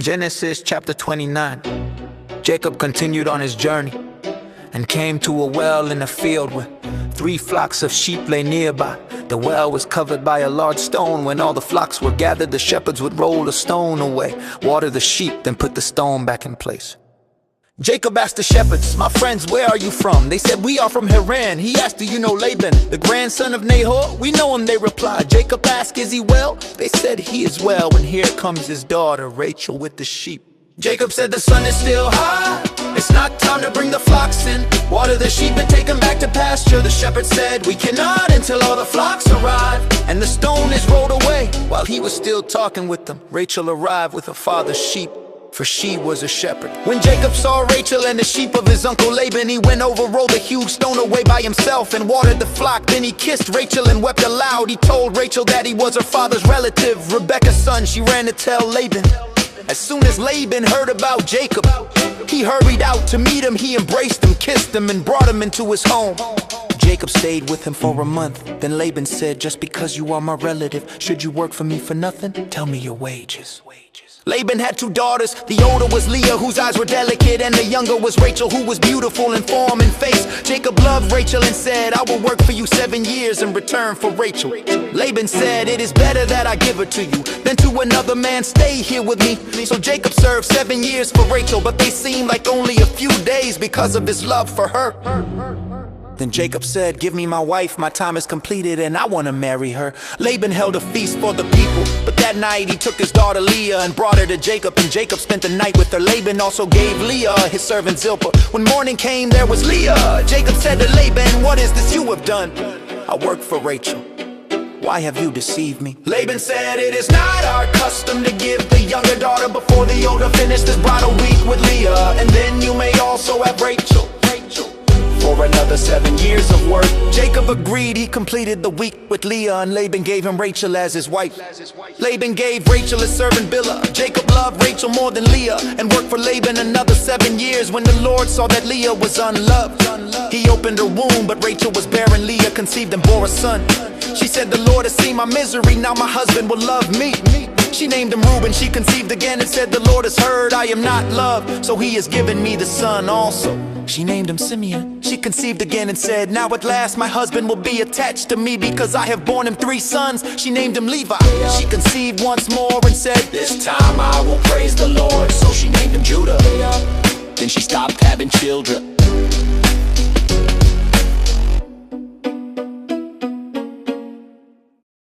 Genesis chapter 29. Jacob continued on his journey and came to a well in a field where 3 flocks of sheep lay nearby. The well was covered by a large stone. When all the flocks were gathered, the shepherds would roll the stone away, water the sheep, then put the stone back in place. Jacob asked the shepherds, "My friends, where are you from?" They said, "We are from Haran." He asked, "Do you know Laban, the grandson of Nahor?" "We know him," they replied. Jacob asked, "Is he well?" They said, "He is well." And here comes his daughter Rachel with the sheep. Jacob said, "The sun is still high. It's not time to bring the flocks in. Water the sheep and take them back to pasture." The shepherd said, "We cannot until all the flocks arrive." And the stone is rolled away. While he was still talking with them, Rachel arrived with her father's sheep, for she was a shepherd. When Jacob saw Rachel and the sheep of his uncle Laban, he went over, rolled a huge stone away by himself, and watered the flock. Then he kissed Rachel and wept aloud. He told Rachel that he was her father's relative, Rebekah's son. She ran to tell Laban. As soon as Laban heard about Jacob, he hurried out to meet him. He embraced him, kissed him, and brought him into his home. Jacob stayed with him for a month. Then Laban said, "Just because you are my relative, should you work for me for nothing? Tell me your wages." Laban had 2 daughters. The older was Leah, whose eyes were delicate, and the younger was Rachel, who was beautiful in form and face. Jacob loved Rachel and said, "I will work for you 7 years in return for Rachel." Laban said, "It is better that I give her to you than to another man. Stay here with me." So Jacob served 7 years for Rachel, but they seemed like only a few days because of his love for her. Then Jacob said, "Give me my wife, my time is completed and I want to marry her." Laban held a feast for the people, but that night he took his daughter Leah and brought her to Jacob, and Jacob spent the night with her. Laban also gave Leah his servant Zilpah. When morning came, there was Leah. Jacob said to Laban, "What is this you have done? I work for Rachel. Why have you deceived me?" Laban said, "It is not our custom to give the younger daughter before the older. Finish this bridal week with Leah, and then you may also have Rachel for another 7 years of work." Jacob agreed. He completed the week with Leah, and Laban gave him Rachel as his wife. Laban gave Rachel his servant Bilhah. Jacob loved Rachel more than Leah and worked for Laban another 7 years. When the Lord saw that Leah was unloved, he opened her womb, but Rachel was barren. Leah conceived and bore a son. She said, "The Lord has seen my misery, now my husband will love me." She named him Reuben. She conceived again and said, "The Lord has heard I am not loved, so he has given me the son also." She named him Simeon. She conceived again and said, "Now at last my husband will be attached to me, because I have borne him 3 sons." She named him Levi. She conceived once more and said, "This time I will praise the Lord." So she named him Judah. Then she stopped having children.